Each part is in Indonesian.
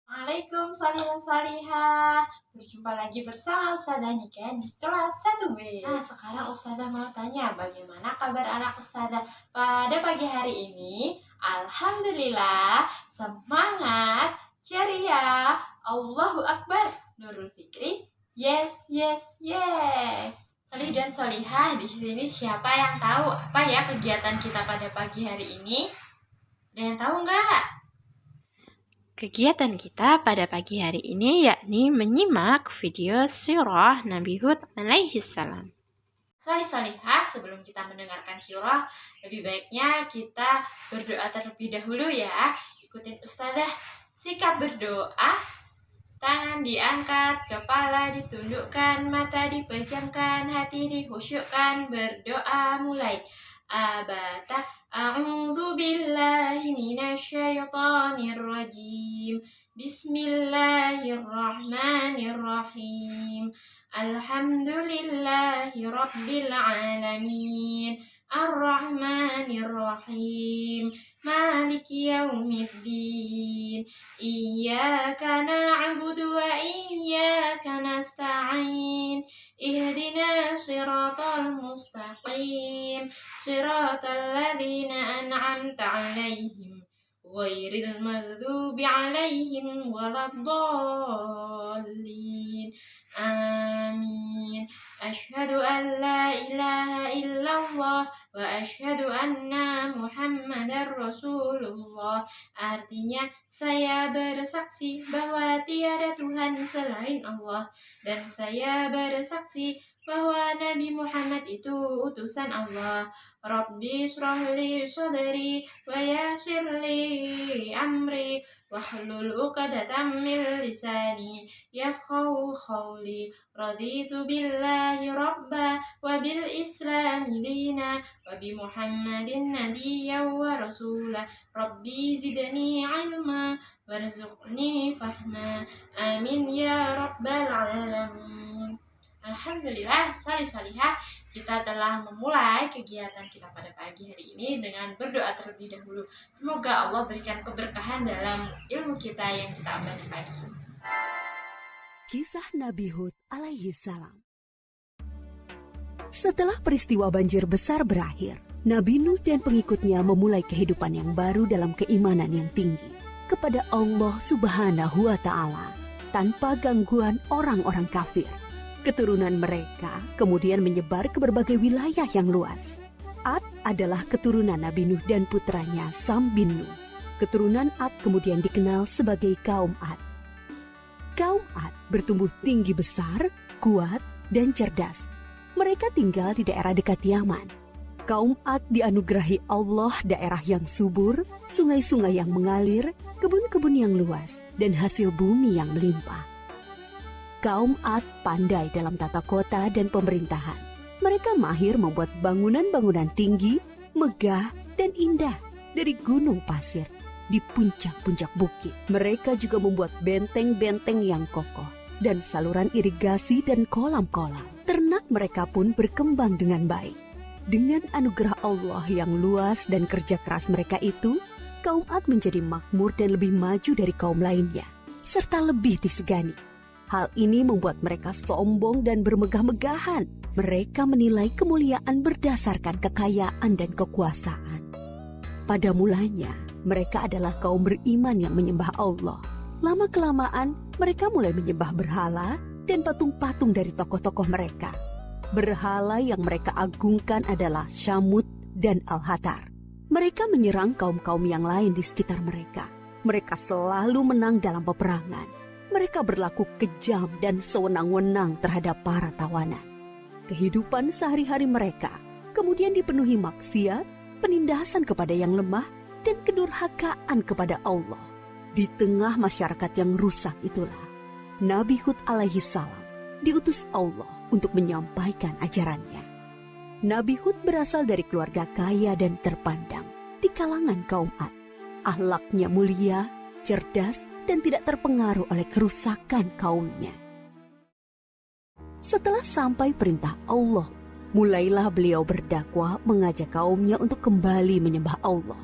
Waalaikumsalam salihah salihah. Berjumpa lagi bersama Ustazah Nika di kelas 1B. Nah, sekarang Ustazah mau tanya bagaimana kabar anak Ustazah pada pagi hari ini? Alhamdulillah, semangat, ceria, Allahu Akbar, Nurul Fikri. Yes, yes, yes. Solih dan solihah, di sini siapa yang tahu apa ya kegiatan kita pada pagi hari ini? Ada yang tahu nggak? Kegiatan kita pada pagi hari ini yakni menyimak video sirah Nabi Hud alaihi salam. Solihah, sebelum kita mendengarkan sirah, lebih baiknya kita berdoa terlebih dahulu ya. Ikutin Ustazah. Sikap berdoa, tangan diangkat, kepala ditundukkan, mata dipejamkan, hati dikhusyukkan. Berdoa mulai. Abata a'udzu billahi minasyaitonir rajim. Bismillahirrahmanirrahim. Alhamdulillahi rabbil alamin. Ar-Rahmanir-Rahim. Maliki yaumiddin. Iyyaka na'budu wa iyyaka nasta'in. Ihdina siratal mustaqim. Siratal ladzina an'amta 'alaihim ghairil maghdubi 'alaihim waladdallin. Amin. Asyhadu an la ilaha illallah wa asyhadu anna Muhammadar Rasulullah. Artinya, saya bersaksi bahwa tiada Tuhan selain Allah, dan saya bersaksi bahwa Nabi Muhammad itu utusan Allah. Rabbi shrahli sadri wa yassirli amri wahlul 'uqdatam min lisani yafqahu qawli. Raditu billahi rabba wa bil islami dina wa bi Muhammadin nabiyyan wa rasula. Rabbi zidni ilma warzuqni fahma. Amin ya rabbal alamin. Alhamdulillah, salihah, kita telah memulai kegiatan kita pada pagi hari ini dengan berdoa terlebih dahulu. Semoga Allah berikan keberkahan dalam ilmu kita yang kita ambil pagi ini. Kisah Nabi Hud alaihi salam. Setelah peristiwa banjir besar berakhir, Nabi Nuh dan pengikutnya memulai kehidupan yang baru dalam keimanan yang tinggi kepada Allah Subhanahu wa Ta'ala tanpa gangguan orang-orang kafir. Keturunan mereka kemudian menyebar ke berbagai wilayah yang luas. Ad adalah keturunan Nabi Nuh dan putranya Sam bin Nuh. Keturunan Ad kemudian dikenal sebagai kaum Ad. Kaum Ad bertumbuh tinggi besar, kuat, dan cerdas. Mereka tinggal di daerah dekat Yaman. Kaum Ad dianugerahi Allah daerah yang subur, sungai-sungai yang mengalir, kebun-kebun yang luas, dan hasil bumi yang melimpah. Kaum Ad pandai dalam tata kota dan pemerintahan. Mereka mahir membuat bangunan-bangunan tinggi, megah, dan indah dari gunung pasir di puncak-puncak bukit. Mereka juga membuat benteng-benteng yang kokoh dan saluran irigasi dan kolam-kolam. Ternak mereka pun berkembang dengan baik. Dengan anugerah Allah yang luas dan kerja keras mereka itu, kaum Ad menjadi makmur dan lebih maju dari kaum lainnya, serta lebih disegani. Hal ini membuat mereka sombong dan bermegah-megahan. Mereka menilai kemuliaan berdasarkan kekayaan dan kekuasaan. Pada mulanya, mereka adalah kaum beriman yang menyembah Allah. Lama-kelamaan, mereka mulai menyembah berhala dan patung-patung dari tokoh-tokoh mereka. Berhala yang mereka agungkan adalah Syamut dan Al-Hatar. Mereka menyerang kaum-kaum yang lain di sekitar mereka. Mereka selalu menang dalam peperangan. Mereka berlaku kejam dan sewenang-wenang terhadap para tawanan. Kehidupan sehari-hari mereka kemudian dipenuhi maksiat, penindasan kepada yang lemah, dan kedurhakaan kepada Allah. Di tengah masyarakat yang rusak itulah, Nabi Hud alaihi salam diutus Allah untuk menyampaikan ajarannya. Nabi Hud berasal dari keluarga kaya dan terpandang di kalangan kaum Ad. Akhlaknya mulia, cerdas, dan tidak terpengaruh oleh kerusakan kaumnya. Setelah sampai perintah Allah, mulailah beliau berdakwah mengajak kaumnya untuk kembali menyembah Allah.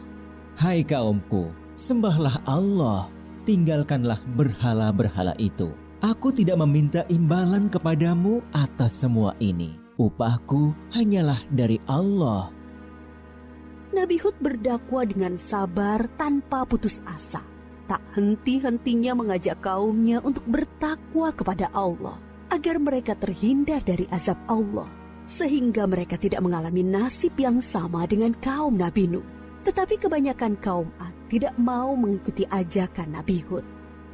Hai kaumku, sembahlah Allah, tinggalkanlah berhala-berhala itu. Aku tidak meminta imbalan kepadamu atas semua ini. Upahku hanyalah dari Allah. Nabi Hud berdakwah dengan sabar tanpa putus asa. Tak henti-hentinya mengajak kaumnya untuk bertakwa kepada Allah, agar mereka terhindar dari azab Allah, sehingga mereka tidak mengalami nasib yang sama dengan kaum Nabi Nuh. Tetapi kebanyakan kaum Ad tidak mau mengikuti ajakan Nabi Hud.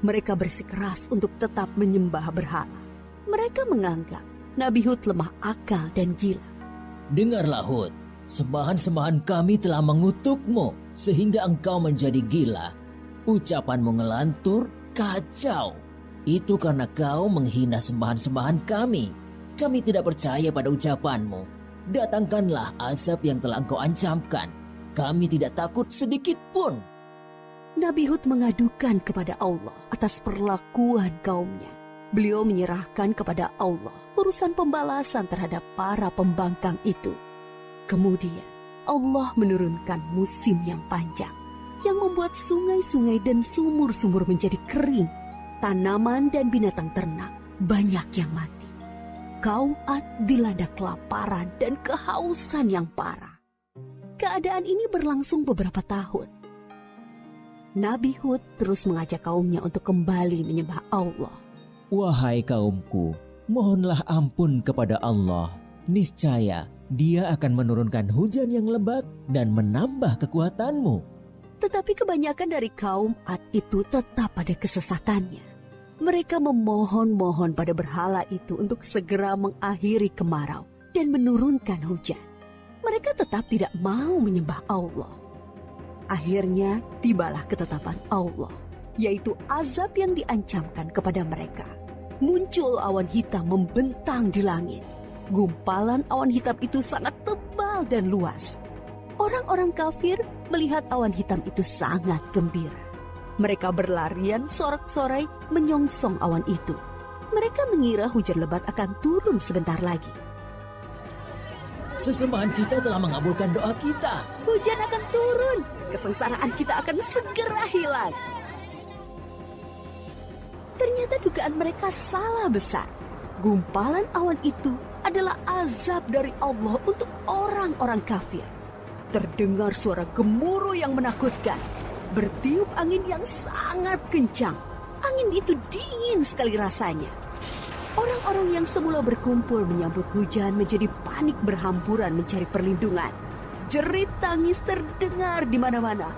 Mereka bersikeras untuk tetap menyembah berhala. Mereka menganggap Nabi Hud lemah akal dan gila. Dengarlah Hud, sembahan-sembahan kami telah mengutukmu sehingga engkau menjadi gila. Ucapanmu ngelantur, kacau. Itu karena kau menghina sembahan-sembahan kami. Kami tidak percaya pada ucapanmu. Datangkanlah azab yang telah engkau ancamkan. Kami tidak takut sedikit pun. Nabi Hud mengadukan kepada Allah atas perlakuan kaumnya. Beliau menyerahkan kepada Allah urusan pembalasan terhadap para pembangkang itu. Kemudian Allah menurunkan musim yang panjang, yang membuat sungai-sungai dan sumur-sumur menjadi kering. Tanaman dan binatang ternak banyak yang mati. Kaum Ad dilanda kelaparan dan kehausan yang parah. Keadaan ini berlangsung beberapa tahun. Nabi Hud terus mengajak kaumnya untuk kembali menyembah Allah. Wahai kaumku, mohonlah ampun kepada Allah. Niscaya Dia akan menurunkan hujan yang lebat dan menambah kekuatanmu. Tetapi kebanyakan dari kaum Ad itu tetap pada kesesatannya. Mereka memohon-mohon pada berhala itu untuk segera mengakhiri kemarau dan menurunkan hujan. Mereka tetap tidak mau menyembah Allah. Akhirnya tibalah ketetapan Allah, yaitu azab yang diancamkan kepada mereka. Muncul awan hitam membentang di langit. Gumpalan awan hitam itu sangat tebal dan luas. Orang-orang kafir melihat awan hitam itu sangat gembira. Mereka berlarian sorak-sorai menyongsong awan itu. Mereka mengira hujan lebat akan turun sebentar lagi. Sesembahan kita telah mengabulkan doa kita. Hujan akan turun. Kesengsaraan kita akan segera hilang. Ternyata dugaan mereka salah besar. Gumpalan awan itu adalah azab dari Allah untuk orang-orang kafir. Terdengar suara gemuruh yang menakutkan. Bertiup angin yang sangat kencang. Angin itu dingin sekali rasanya. Orang-orang yang semula berkumpul menyambut hujan menjadi panik berhamburan mencari perlindungan. Jerit tangis terdengar di mana-mana.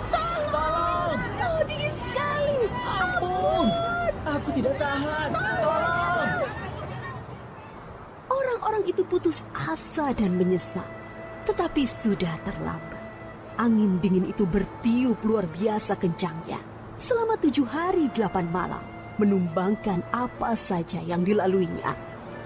Tolong! Oh, dingin sekali! Ampun! Aku tidak tahan! Tolong! Orang-orang itu putus asa dan menyesal. Tetapi sudah terlambat. Angin dingin itu bertiup luar biasa kencangnya. Selama 7 hari 8 malam. Menumbangkan apa saja yang dilaluinya.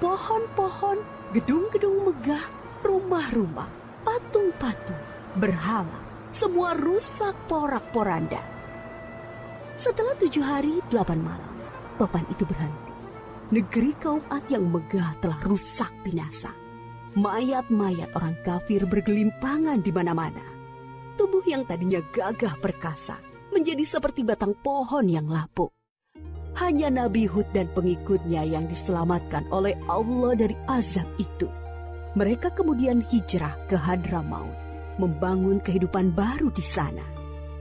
Pohon-pohon, gedung-gedung megah, rumah-rumah, patung-patung, berhala, semua rusak porak-poranda. Setelah 7 hari 8 malam, topan itu berhenti. Negeri kaum Ad yang megah telah rusak binasa. Mayat-mayat orang kafir bergelimpangan di mana-mana. Tubuh yang tadinya gagah perkasa menjadi seperti batang pohon yang lapuk. Hanya Nabi Hud dan pengikutnya yang diselamatkan oleh Allah dari azab itu. Mereka kemudian hijrah ke Hadramaut, membangun kehidupan baru di sana.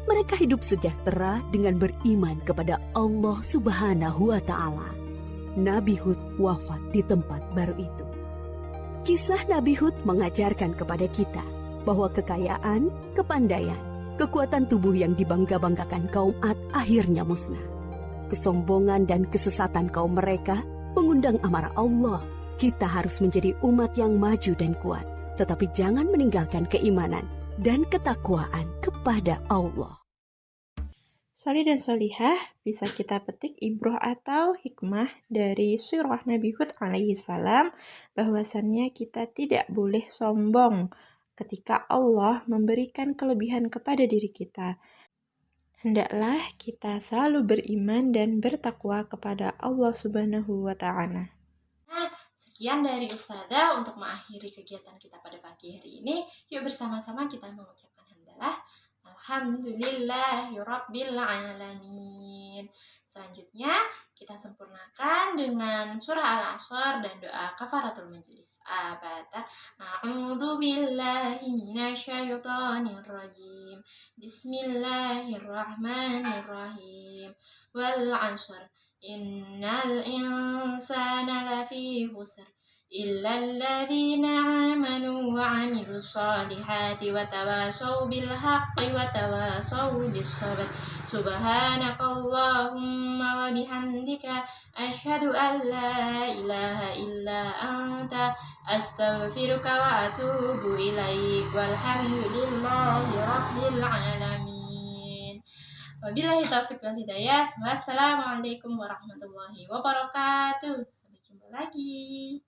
Mereka hidup sejahtera dengan beriman kepada Allah Subhanahu wa Ta'ala. Nabi Hud wafat di tempat baru itu. Kisah Nabi Hud mengajarkan kepada kita bahwa kekayaan, kepandaian, kekuatan tubuh yang dibangga-banggakan kaum Ad akhirnya musnah. Kesombongan dan kesesatan kaum mereka mengundang amarah Allah. Kita harus menjadi umat yang maju dan kuat, tetapi jangan meninggalkan keimanan dan ketakwaan kepada Allah. Soli dan solihah, bisa kita petik ibroh atau hikmah dari surah Nabi Hud alaihissalam, bahwasannya kita tidak boleh sombong ketika Allah memberikan kelebihan kepada diri kita. Hendaklah kita selalu beriman dan bertakwa kepada Allah Subhanahu wa Ta'ala. Nah, sekian dari Ustazah untuk mengakhiri kegiatan kita pada pagi hari ini. Yuk bersama-sama kita mengucapkan hamdalah. walhamdulillahi rabbil alamin. Selanjutnya kita sempurnakan dengan surah Al-Asr dan doa kafaratul majlis. Abata a'udzu billahi minasyaitonir rajim. Bismillahirrahmanirrahim. Wal 'asr innal insana lafi khusr إلا الذين آمنوا وعملوا الصالحات وتواصوا بالحق وتواصوا بالصبر سبحانك اللهم وبحمدك أشهد أن لا إله إلا أنت أستغفرك وأتوب إليك والحمد لله رب العالمين. Wabillahi taufiq wal hidayah. Wassalamualaikum warahmatullahi wabarakatuh. Sampai jumpa lagi.